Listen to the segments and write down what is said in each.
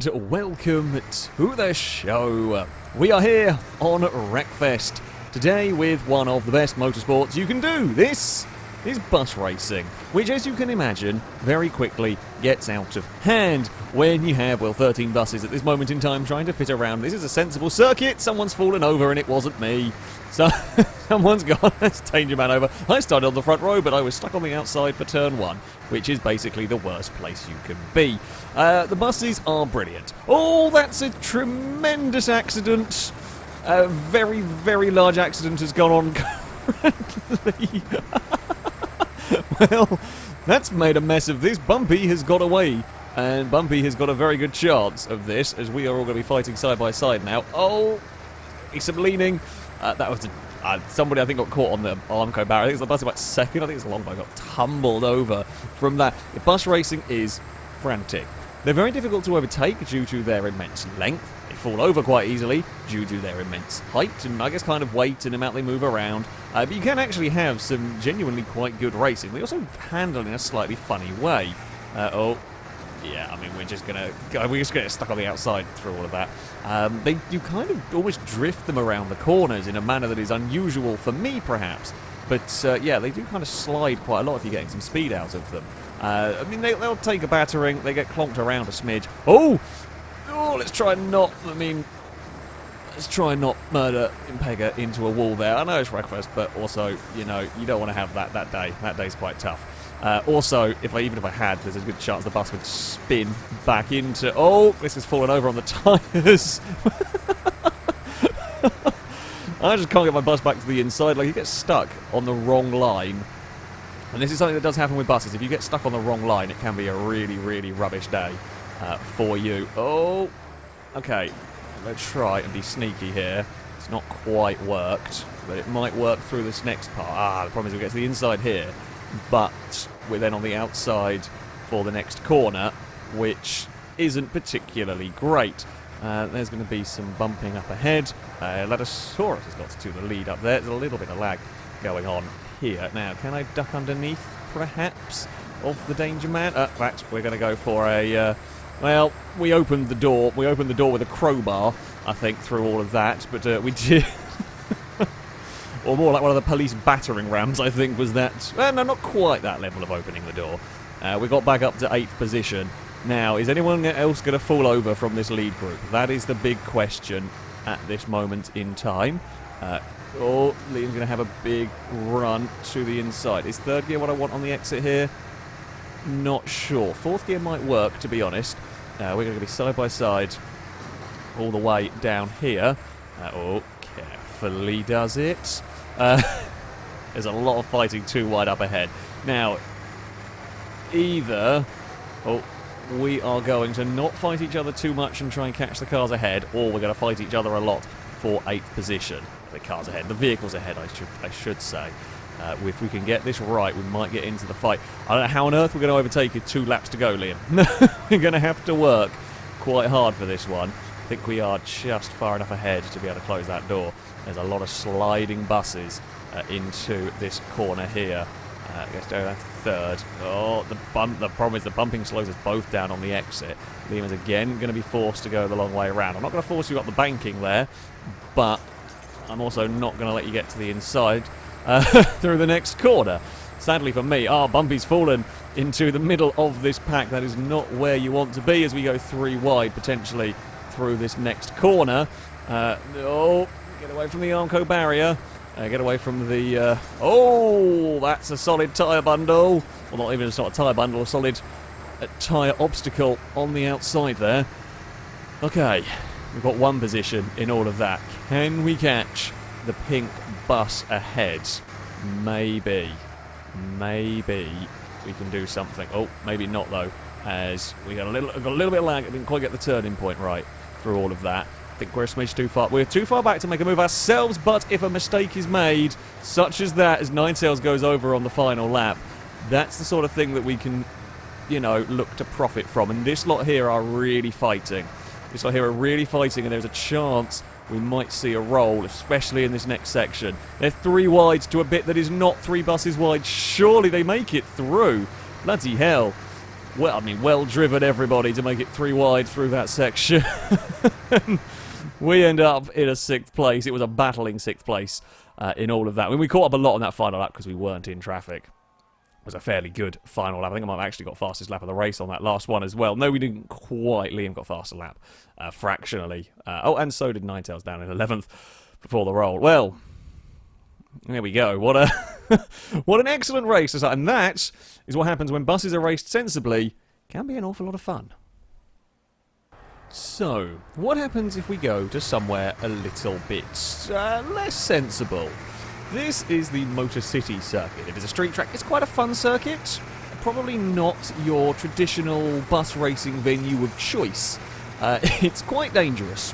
and welcome to the show. We are here on Wreckfest today with one of the best motorsports you can do. This is bus racing, which, as you can imagine, very quickly gets out of hand when you have, well, 13 buses at this moment in time trying to fit around. This is a sensible circuit. Someone's fallen over and it wasn't me. So someone's gone, let's danger man over. I started on the front row, but I was stuck on the outside for turn one, which is basically the worst place you can be. The buses are brilliant. Oh, that's a tremendous accident. A very, very large accident has gone on currently. Well, that's made a mess of this. Bumpy has got away, and Bumpy has got a very good chance of this, as we are all going to be fighting side by side now. Oh, he's some leaning. That was somebody I think got caught on the Armco barrier. I think it's the bus about second. I think it's a long guy got tumbled over from that. The bus racing is frantic. They're very difficult to overtake due to their immense length. They fall over quite easily due to their immense height and I guess kind of weight and the amount they move around. But you can actually have some genuinely quite good racing. They also handle in a slightly funny way. Yeah, I mean, we're just gonna get stuck on the outside through all of that. You kind of almost drift them around the corners in a manner that is unusual for me, perhaps. But yeah, they do kind of slide quite a lot if you're getting some speed out of them. I mean, they'll take a battering. They get clonked around a smidge. Oh, let's try and not murder Impega into a wall there. I know it's Wreckfest, but also, you know, you don't want to have that day. That day's quite tough. Also, even if I had, there's a good chance the bus would spin back into... Oh, this has fallen over on the tyres. I just can't get my bus back to the inside. Like, you get stuck on the wrong line. And this is something that does happen with buses. If you get stuck on the wrong line, it can be a really, really rubbish day for you. Oh, okay. Let's try and be sneaky here. It's not quite worked, but it might work through this next part. The problem is we get to the inside here. But we're then on the outside for the next corner, which isn't particularly great. There's going to be some bumping up ahead. Letosaurus has got to the lead up there. There's a little bit of lag going on here. Now, can I duck underneath, perhaps, of the danger man? In fact, we're going to go for a... well, we opened the door. We opened the door with a crowbar, I think, through all of that. But we did... Or more like one of the police battering rams, I think, was that. Well, no, not quite that level of opening the door. We got back up to 8th position. Now, is anyone else going to fall over from this lead group? That is the big question at this moment in time. Liam's going to have a big run to the inside. Is third gear what I want on the exit here? Not sure. Fourth gear might work, to be honest. We're going to be side by side all the way down here. Carefully does it. There's a lot of fighting too wide up ahead. Now, either we are going to not fight each other too much and try and catch the cars ahead, or we're going to fight each other a lot for 8th position. The cars ahead, the vehicles ahead, I should say. If we can get this right, we might get into the fight. I don't know how on earth we're going to overtake it. 2 laps to go, Liam. We're going to have to work quite hard for this one. I think we are just far enough ahead to be able to close that door. There's a lot of sliding buses into this corner here. Let's go down to third. The problem is the bumping slows us both down on the exit. Liam is again going to be forced to go the long way around. I'm not going to force you up the banking there, but I'm also not going to let you get to the inside through the next corner. Sadly for me, Bumpy's fallen into the middle of this pack. That is not where you want to be as we go 3 wide potentially through this next corner. Get away from the Armco barrier. Get away from the... that's a solid tyre bundle. Well, not even, it's not a tyre bundle, a solid tyre obstacle on the outside there. Okay, we've got 1 position in all of that. Can we catch the pink bus ahead? Maybe we can do something. Maybe not, though, as we got a little bit of lag. I didn't quite get the turning point right through all of that. I think we're a smidge too far. We're too far back to make a move ourselves, but if a mistake is made, such as that, as 9 Sails goes over on the final lap, that's the sort of thing that we can, you know, look to profit from. And this lot here are really fighting. And there's a chance we might see a roll, especially in this next section. They're 3 wide to a bit that is not 3 buses wide. Surely they make it through. Bloody hell. well, I mean, well driven everybody to make it 3 wide through that section. We end up in a 6th place. It was a battling 6th place in all of that. I mean, we caught up a lot on that final lap because we weren't in traffic. It was a fairly good final lap. I think I might have actually got fastest lap of the race on that last one as well. No, we didn't quite. Liam got faster lap, fractionally. Oh, and so did Ninetales down in 11th before the roll. Well, there we go. What an excellent race. And that is what happens when buses are raced sensibly. Can be an awful lot of fun. So, what happens if we go to somewhere a little bit less sensible? This is the Motor City circuit. It is a street track. It's quite a fun circuit. Probably not your traditional bus racing venue of choice. It's quite dangerous.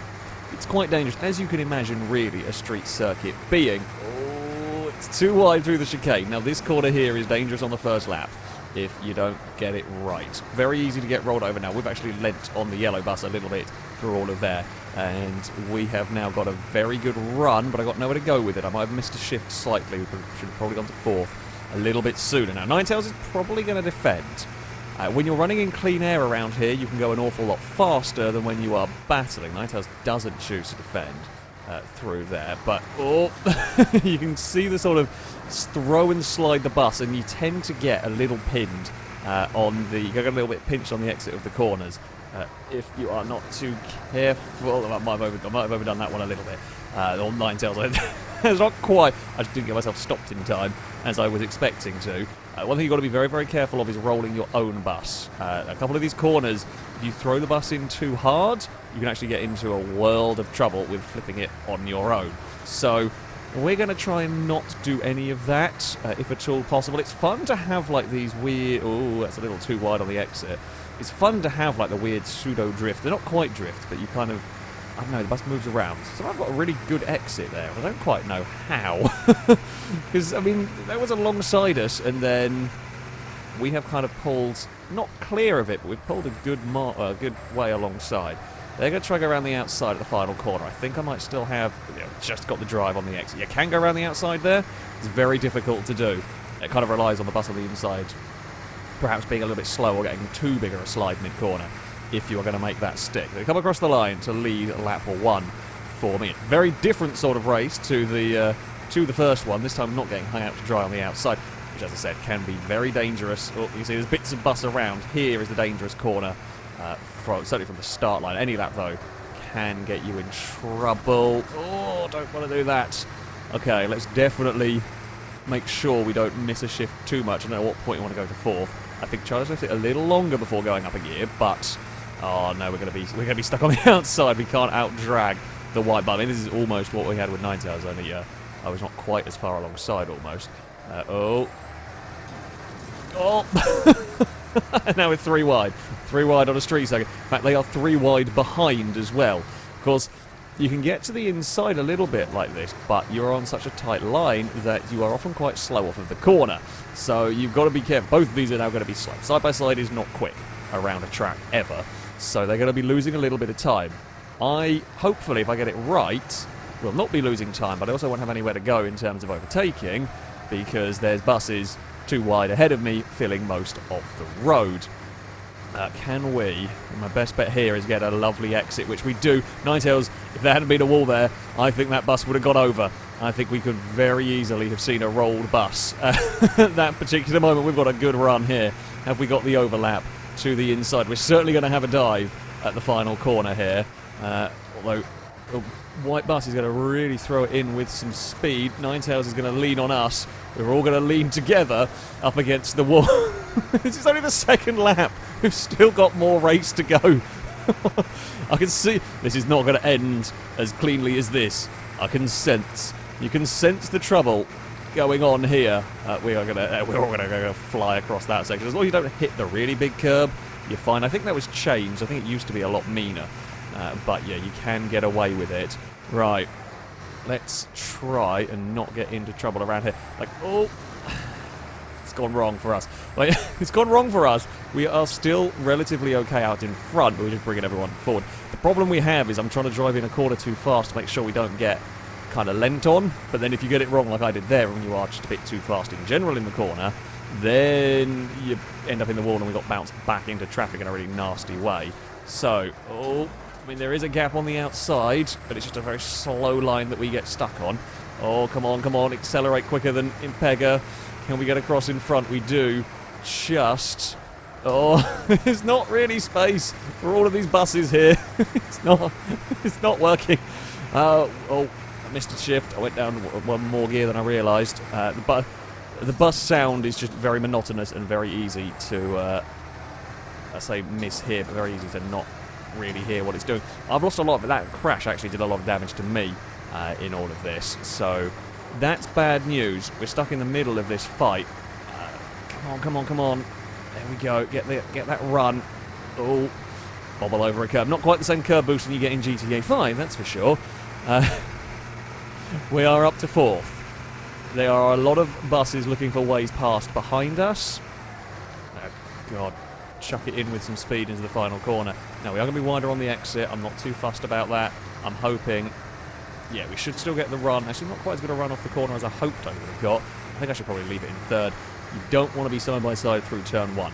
It's quite dangerous, as you can imagine, really, a street circuit being. Oh, it's too wide through the chicane. Now, this corner here is dangerous on the first lap if you don't get it right. Very easy to get rolled over now. We've actually lent on the yellow bus a little bit through all of there. And we have now got a very good run, but I got nowhere to go with it. I might have missed a shift slightly. We should have probably gone to 4th a little bit sooner. Now, Ninetales is probably going to defend. When you're running in clean air around here, you can go an awful lot faster than when you are battling. Ninetales doesn't choose to defend through there, but oh, you can see the sort of throw and slide the bus, and you tend to get a little pinned on the. You get a little bit pinched on the exit of the corners. If you are not too careful, I might have overdone that one a little bit. On Ninetales, it's not quite. I just didn't get myself stopped in time as I was expecting to. One thing you've got to be very, very careful of is rolling your own bus. A couple of these corners, if you throw the bus in too hard, you can actually get into a world of trouble with flipping it on your own. So we're going to try and not do any of that, if at all possible. It's fun to have like these weird. Oh, that's a little too wide on the exit. It's fun to have like the weird pseudo drift. They're not quite drift, but you kind of. I don't know, the bus moves around. So I've got a really good exit there. I don't quite know how. Because, I mean, that was alongside us, and then we have kind of pulled, not clear of it, but we've pulled a good way alongside. They're going to try to go around the outside at the final corner. I think I might still have, just got the drive on the exit. You can go around the outside there. It's very difficult to do. It kind of relies on the bus on the inside perhaps being a little bit slow or getting too big of a slide mid-corner if you are going to make that stick. They come across the line to lead lap 1 for me. Very different sort of race to the first one. This time not getting hung out to dry on the outside, which, as I said, can be very dangerous. Oh, you see there's bits of bus around. Here is the dangerous corner, certainly from the start line. Any lap, though, can get you in trouble. Oh, don't want to do that. Okay, let's definitely make sure we don't miss a shift too much. I don't know at what point you want to go to 4th. I think Charles left it a little longer before going up a gear, but oh no, we're going to be stuck on the outside. We can't out-drag the white bar. I mean, this is almost what we had with Ninetales, only I was not quite as far alongside almost. Oh. Now we're 3 wide. 3 wide on a street circuit. In fact, they are 3 wide behind as well. Of course, you can get to the inside a little bit like this, but you're on such a tight line that you are often quite slow off of the corner. So you've got to be careful. Both of these are now going to be slow. Side by side is not quick around a track ever, so they're going to be losing a little bit of time. Hopefully, if I get it right, will not be losing time, but I also won't have anywhere to go in terms of overtaking, because there's buses 2 wide ahead of me filling most of the road. Can we? My best bet here is get a lovely exit, which we do. Ninetales, if there hadn't been a wall there, I think that bus would have gone over. I think we could very easily have seen a rolled bus. At that particular moment, we've got a good run here. Have we got the overlap to the inside? We're certainly going to have a dive at the final corner here. Although the white bus is going to really throw it in with some speed. Ninetales is going to lean on us. We're all going to lean together up against the wall. This is only the 2nd lap. We've still got more race to go. I can see this is not going to end as cleanly as this. I can sense. You can sense the trouble going on here. We're all going to fly across that section. As long as you don't hit the really big curb, you're fine. I think that was changed. I think it used to be a lot meaner. But yeah, you can get away with it. Right. Let's try and not get into trouble around here. Like, oh, it's gone wrong for us. Like, it's gone wrong for us. We are still relatively okay out in front, but we're just bringing everyone forward. The problem we have is I'm trying to drive in a corner too fast to make sure we don't get kind of lent on. But then if you get it wrong like I did there, and you are just a bit too fast in general in the corner, then you end up in the wall and we got bounced back into traffic in a really nasty way. So, I mean, there is a gap on the outside, but it's just a very slow line that we get stuck on. Oh, come on, accelerate quicker than Impega. Can we get across in front? We do. Just... Oh, there's not really space for all of these buses here. It's not working. I missed a shift. I went down one more gear than I realised. The bus sound is just very monotonous and very easy to, I say mishear, but very easy to not really hear what it's doing. I've lost a lot of that crash. Actually, did a lot of damage to me in all of this. So that's bad news. We're stuck in the middle of this fight. Come on. There we go. Get that run. Oh, bobble over a curb. Not quite the same curb boosting you get in GTA 5, that's for sure. We are up to 4th. There are a lot of buses looking for ways past behind us. Oh, God. Chuck it in with some speed into the final corner. Now, we are going to be wider on the exit. I'm not too fussed about that. I'm hoping... Yeah, we should still get the run. Actually, not quite as good a run off the corner as I hoped I would have got. I think I should probably leave it in 3rd. You don't want to be side by side through turn 1.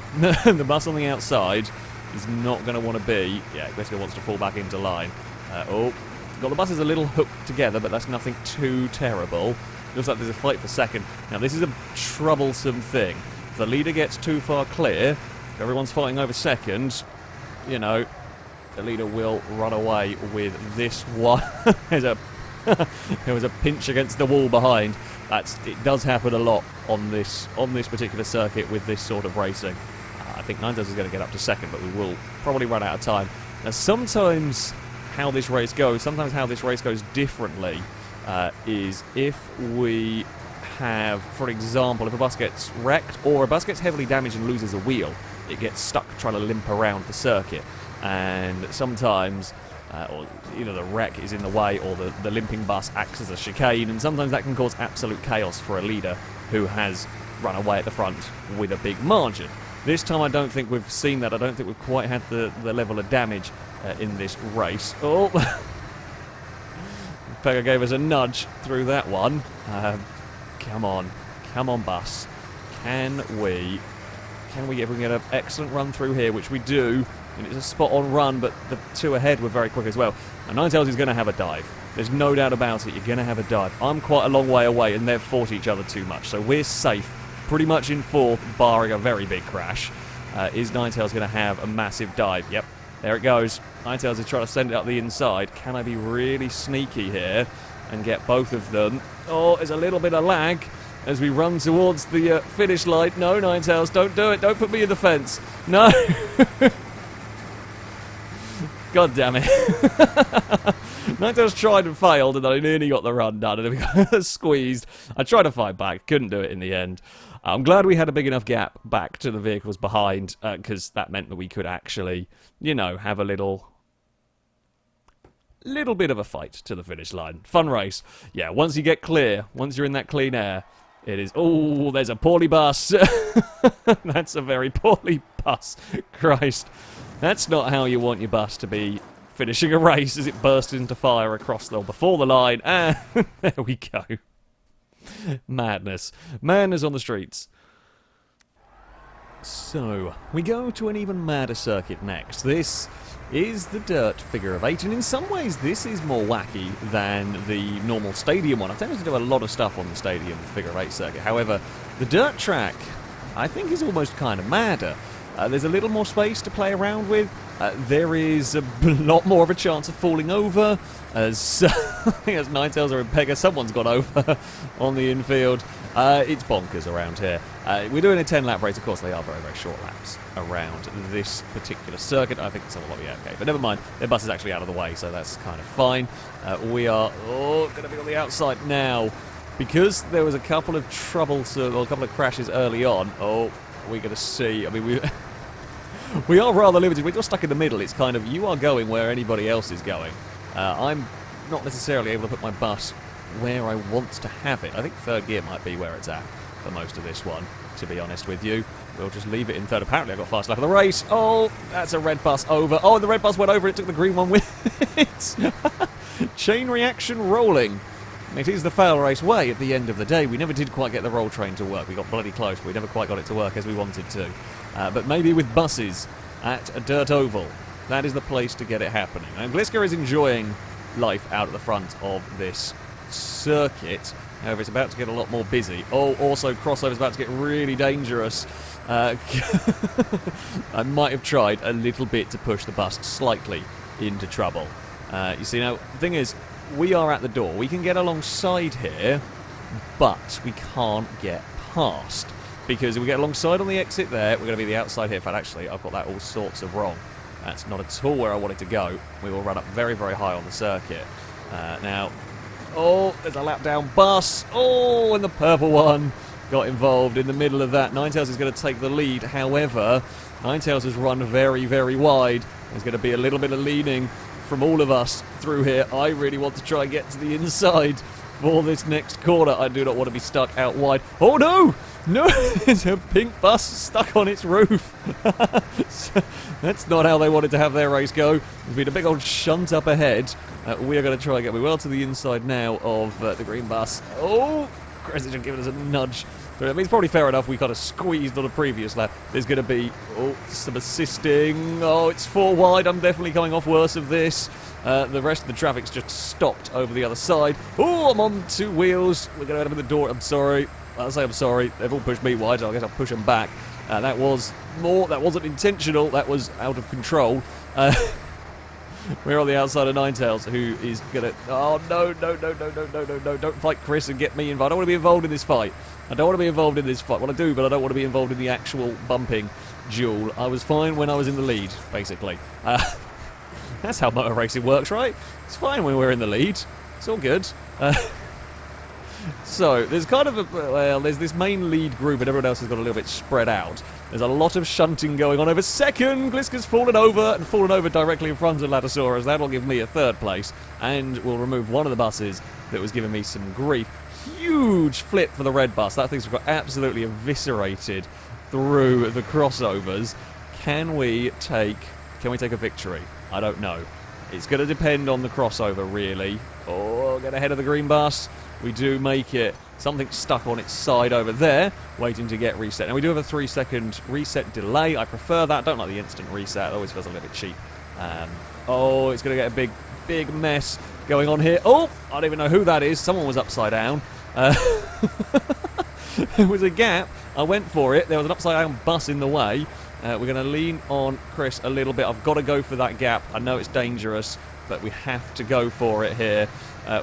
The bus on the outside is not going to want to be... Yeah, it basically wants to fall back into line. Got the buses a little hooked together, but that's nothing too terrible. Looks like there's a fight for 2nd. Now, this is a troublesome thing. If the leader gets too far clear, if everyone's fighting over 2nd, you know, the leader will run away with this one. There was a pinch against the wall behind. It does happen a lot on this particular circuit with this sort of racing. I think Ninetales is going to get up to 2nd, but we will probably run out of time. Now, sometimes how this race goes differently is if we have, for example, if a bus gets wrecked or a bus gets heavily damaged and loses a wheel, it gets stuck trying to limp around the circuit. And sometimes... or either the wreck is in the way or the limping bus acts as a chicane, and sometimes that can cause absolute chaos for a leader who has run away at the front with a big margin. This time I don't think we've seen that. I don't think we've quite had the level of damage in this race. Oh! Pega gave us a nudge through that one. Come on bus. Can we get an excellent run through here, which we do. And it's a spot-on run, but the 2 ahead were very quick as well. And Ninetales is going to have a dive. There's no doubt about it. You're going to have a dive. I'm quite a long way away, and they've fought each other too much. So we're safe, pretty much in 4th, barring a very big crash. Is Ninetales going to have a massive dive? Yep, there it goes. Ninetales is trying to send it up the inside. Can I be really sneaky here and get both of them? Oh, there's a little bit of lag as we run towards the finish line. No, Ninetales, don't do it. Don't put me in the fence. No. God damn it. Ninetales tried and failed, and then I nearly got the run done, and then we got squeezed. I tried to fight back, couldn't do it in the end. I'm glad we had a big enough gap back to the vehicles behind, because that meant that we could actually, you know, have a little bit of a fight to the finish line. Fun race. Yeah, once you get clear, once you're in that clean air, it is... Oh, there's a poorly bus. That's a very poorly bus. Christ. That's not how you want your bus to be finishing a race as it bursts into fire across before the line. And there we go. Madness. Madness on the streets. So, we go to an even madder circuit next. This is the dirt figure of 8, and in some ways this is more wacky than the normal stadium one. I've tended to do a lot of stuff on the stadium figure of 8 circuit. However, the dirt track, I think, is almost kind of madder. There's a little more space to play around with. There is a lot more of a chance of falling over, as I think as Ninetales or Impega, someone's gone over on the infield. It's bonkers around here. We're doing a 10-lap race. Of course, they are very, very short laps around this particular circuit. I think it's a lot, yeah, okay. But never mind, their bus is actually out of the way, so that's kind of fine. We are going to be on the outside now. Because there was a couple of troublesome, or a couple of crashes early on, we're going to see. I mean, we are rather limited. We're just stuck in the middle. It's kind of, you are going where anybody else is going. I'm not necessarily able to put my bus where I want to have it. I think 3rd gear might be where it's at for most of this one, to be honest with you. We'll just leave it in 3rd. Apparently I got fast lap of the race. Oh, that's a red bus over. Oh, the red bus went over. It took the green one with it. Chain reaction rolling. And it is the FailRace way at the end of the day. We never did quite get the roll train to work. We got bloody close, but we never quite got it to work as we wanted to. But maybe with buses at a dirt oval, that is the place to get it happening. And Gliska is enjoying life out at the front of this circuit. However, it's about to get a lot more busy. Oh, also, crossover's about to get really dangerous. I might have tried a little bit to push the bus slightly into trouble. You see, now, the thing is, we are at the door. We can get alongside here, but we can't get past. Because if we get alongside on the exit there, we're going to be the outside here. In fact, actually, I've got that all sorts of wrong. That's not at all where I wanted to go. We will run up very, very high on the circuit. Now, oh, there's a lap down bus. Oh, and the purple one got involved in the middle of that. Ninetales is going to take the lead. However, Ninetales has run very, very wide. There's going to be a little bit of leaning from all of us through here. I really want to try and get to the inside for this next corner. I do not want to be stuck out wide. Oh, no! No! There's a pink bus stuck on its roof. That's not how they wanted to have their race go. There's been a big old shunt up ahead. We are going to try and get well to the inside now of the green bus. Oh! Carnage have given us a nudge. I mean, it's probably fair enough. We kind of squeezed on a previous lap. There's going to be some assisting. Oh, it's 4 wide. I'm definitely coming off worse of this. The rest of the traffic's just stopped over the other side. Oh, I'm on 2 wheels. We're going to open the door. I'm sorry. I'll say I'm sorry. They've all pushed me wide, so I guess I'll push them back. That was more. That wasn't intentional. That was out of control. We're on the outside of Ninetales, who is going to... Oh, no. Don't fight Chris and get me involved. I don't want to be involved in this fight. I don't want to be involved in this fight. Well, I do, but I don't want to be involved in the actual bumping duel. I was fine when I was in the lead, basically. That's how motor racing works, right? It's fine when we're in the lead. It's all good. So, there's kind of there's this main lead group and everyone else has got a little bit spread out. There's a lot of shunting going on over second. Gliska's fallen over directly in front of Latosaurus. That'll give me a 3rd place. And we'll remove one of the buses that was giving me some grief. Huge flip for the red bus. That thing's got absolutely eviscerated through the crossovers. Can we take a victory? I don't know. It's going to depend on the crossover, really. Oh, get ahead of the green bus. We do make it. Something stuck on its side over there, waiting to get reset. Now, we do have a 3-second reset delay. I prefer that. I don't like the instant reset. It always feels a little bit cheap. Oh, it's going to get a big mess going on here. Oh, I don't even know who that is. Someone was upside down. There was a gap. I went for it. There was an upside-down bus in the way. We're going to lean on Chris a little bit. I've got to go for that gap. I know it's dangerous, but we have to go for it here.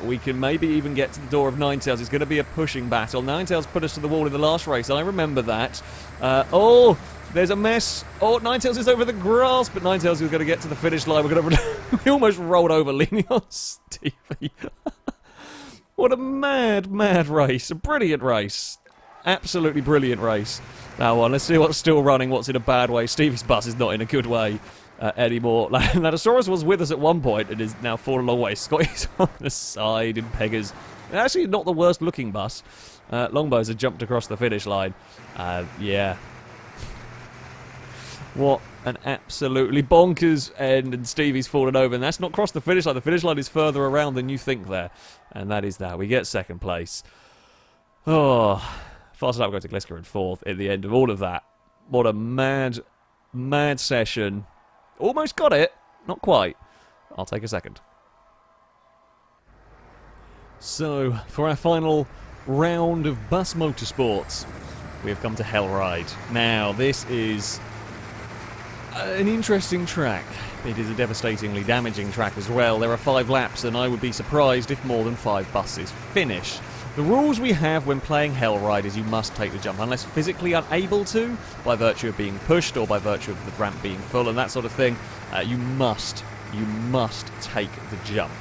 We can maybe even get to the door of Ninetales. It's going to be a pushing battle. Ninetales put us to the wall in the last race. I remember that. Oh, there's a mess. Oh, Ninetales is over the grass, but Ninetales is going to get to the finish line. We almost rolled over leaning on Stevie. What a mad race. A brilliant race. Absolutely brilliant race. Now on, let's see what's still running, what's in a bad way. Stevie's bus is not in a good way anymore. Latosaurus was with us at one point and is now fallen a long way. Scotty's on the side in Peggers. Actually, not the worst looking bus. Longbows had jumped across the finish line. Yeah. What an absolutely bonkers end, and Stevie's fallen over, and that's not crossed the finish line. The finish line is further around than you think there, and that is that. We get 2nd place. Oh, fast enough, go to Gliska in 4th at the end of all of that. What a mad session. Almost got it. Not quite. I'll take a 2nd. So, for our final round of bus motorsports, we have come to Hellride. Now, this is an interesting track. It is a devastatingly damaging track as well. There are 5 laps, and I would be surprised if more than 5 buses finish. The rules we have when playing Hellride is you must take the jump, unless physically unable to, by virtue of being pushed or by virtue of the ramp being full and that sort of thing. You must take the jump,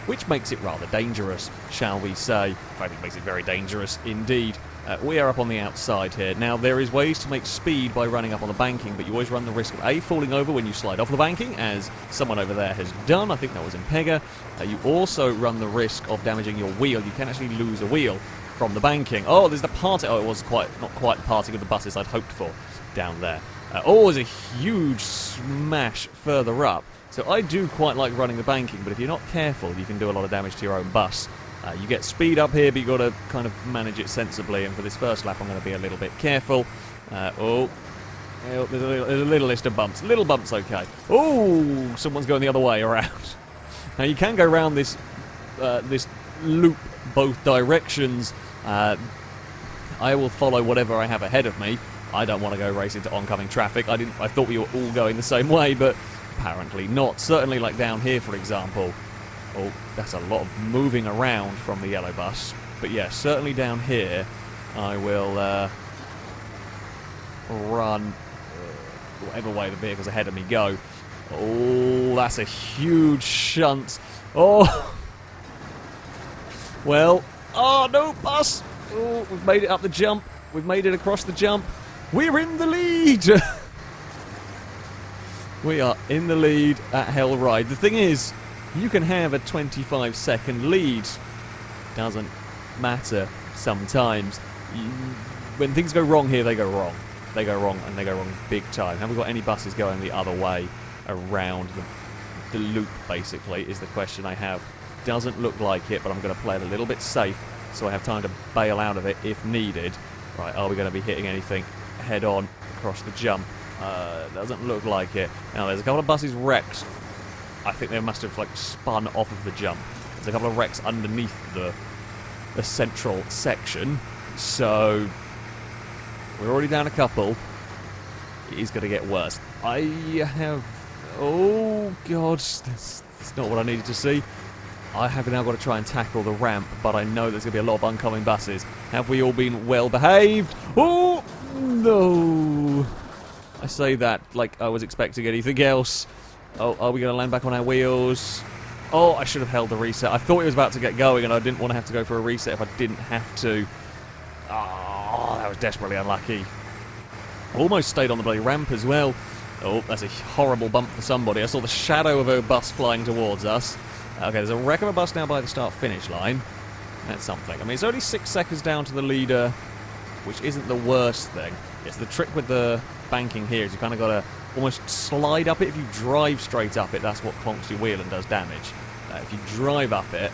which makes it rather dangerous, shall we say. In fact, it makes it very dangerous indeed. We are up on the outside here. Now, there is ways to make speed by running up on the banking, but you always run the risk of A, falling over when you slide off the banking, as someone over there has done. I think that was in Pega. You also run the risk of damaging your wheel. You can actually lose a wheel from the banking. Oh, there's the parting. Oh, it was not quite the parting of the buses I'd hoped for down there. Oh, there's a huge smash further up. So I do quite like running the banking, but if you're not careful, you can do a lot of damage to your own bus You get speed up here, but you've got to kind of manage it sensibly, and for this first lap I'm going to be a little bit careful. There's a little list of bumps. Little bumps, okay. Oh, someone's going the other way around. Now you can go around this this loop both directions. I will follow whatever I have ahead of me. I don't want to go race into oncoming traffic. I thought we were all going the same way, but apparently not. Certainly like down here, for example. Oh, that's a lot of moving around from the yellow bus. But yeah, certainly down here, I will run whatever way the vehicles ahead of me go. Oh, that's a huge shunt. Oh. Well. Oh, no, bus. Oh, we've made it up the jump. We've made it across the jump. We're in the lead. We are in the lead at Hell Ride. The thing is, you can have a 25-second lead. Doesn't matter sometimes. When things go wrong here, they go wrong. They go wrong, and they go wrong big time. Have we got any buses going the other way around the loop, basically, is the question I have. Doesn't look like it, but I'm going to play it a little bit safe so I have time to bail out of it if needed. Right, are we going to be hitting anything head-on across the jump? Doesn't look like it. Now, there's a couple of buses wrecked. I think they must have, like, spun off of the jump. There's a couple of wrecks underneath the central section. So, we're already down a couple. It is going to get worse. I have... Oh, God. That's not what I needed to see. I have now got to try and tackle the ramp, but I know there's going to be a lot of oncoming buses. Have we all been well behaved? Oh, no. I say that like I was expecting anything else. Oh, are we going to land back on our wheels? Oh, I should have held the reset. I thought it was about to get going, and I didn't want to have to go for a reset if I didn't have to. Oh, that was desperately unlucky. Almost stayed on the bloody ramp as well. Oh, that's a horrible bump for somebody. I saw the shadow of a bus flying towards us. Okay, there's a wreck of a bus now by the start-finish line. That's something. I mean, it's only 6 seconds down to the leader, which isn't the worst thing. It's the trick with the banking here is you kind of got to almost slide up it. If you drive straight up it, that's what clonks your wheel and does damage. If you drive up it,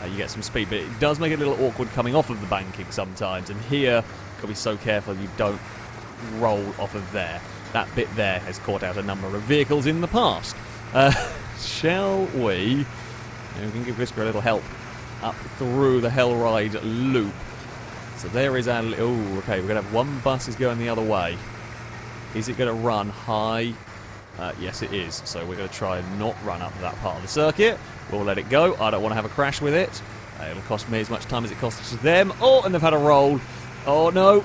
you get some speed, but it does make it a little awkward coming off of the banking sometimes. And here, you've got to be so careful you don't roll off of there. That bit there has caught out a number of vehicles in the past. Shall we? We can give Whisker a little help up through the Hell Ride loop. So there is our... Oh, okay, we're going to have one bus is going the other way. Is it going to run high? Yes, it is. So we're going to try and not run up that part of the circuit. We'll let it go. I don't want to have a crash with it. It'll cost me as much time as it costs them. Oh, and they've had a roll. Oh, no.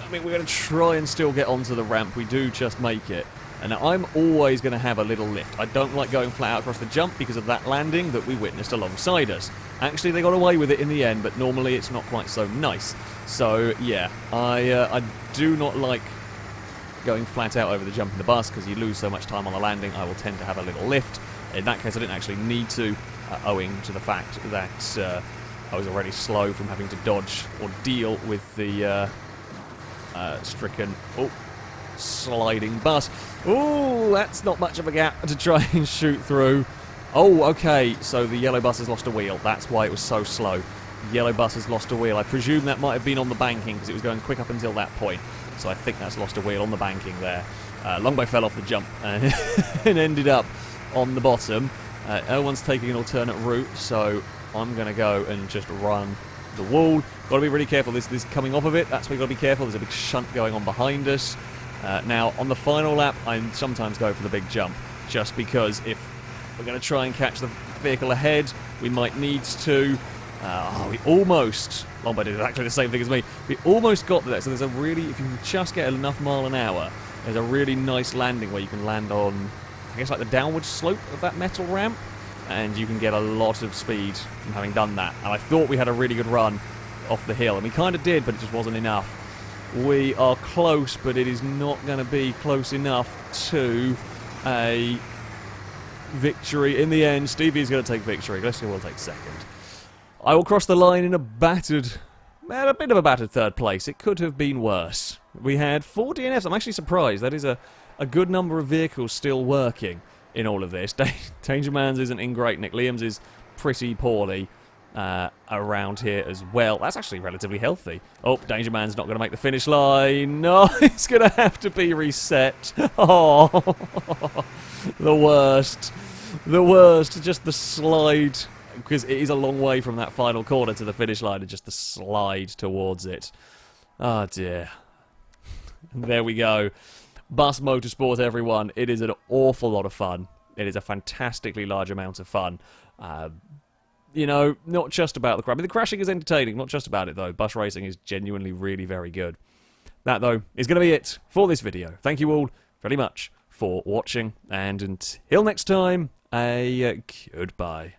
I mean, we're going to try and still get onto the ramp. We do just make it. And now I'm always going to have a little lift. I don't like going flat out across the jump because of that landing that we witnessed alongside us. Actually, they got away with it in the end, but normally it's not quite so nice. So, yeah, I do not like going flat out over the jump in the bus because you lose so much time on the landing. I will tend to have a little lift. In that case, I didn't actually need to, owing to the fact that I was already slow from having to dodge or deal with the stricken... Oh, sliding bus. Oh, that's not much of a gap to try and shoot through. Oh, okay, so the yellow bus has lost a wheel. That's why it was so slow. The yellow bus has lost a wheel. I presume that might have been on the banking because it was going quick up until that point. So I think that's lost a wheel on the banking there. Longbow fell off the jump and ended up on the bottom. Elwan's taking an alternate route, so I'm going to go and just run the wall. Got to be really careful. This coming off of it, that's where you've got to be careful. There's a big shunt going on behind us. Now, on the final lap, I sometimes go for the big jump, just because if we're going to try and catch the vehicle ahead, we might need to. We almost... Longbow did exactly the same thing as me. We almost got there, so there's a really... If you can just get enough mile an hour, there's a really nice landing where you can land on, I guess, like the downward slope of that metal ramp, and you can get a lot of speed from having done that. And I thought we had a really good run off the hill, and we kind of did, but it just wasn't enough. We are close, but it is not going to be close enough to a victory. In the end, Stevie's going to take victory. Leslie will take second. I will cross the line in a bit of a battered third place. It could have been worse. We had 4 DNFs. I'm actually surprised. That is a good number of vehicles still working in all of this. Danger Man's isn't in great. Nick Liam's is pretty poorly. around here as well. That's actually relatively healthy. Oh, Danger Man's not going to make the finish line. No, it's going to have to be reset. Oh, the worst. The worst. Just the slide, because it is a long way from that final corner to the finish line, and just the slide towards it. Oh, dear. There we go. Bus Motorsport, everyone. It is an awful lot of fun. It is a fantastically large amount of fun. You know, not just about the crash. I mean, the crashing is entertaining, not just about it, though. Bus racing is genuinely really very good. That, though, is going to be it for this video. Thank you all very much for watching, and until next time, a goodbye.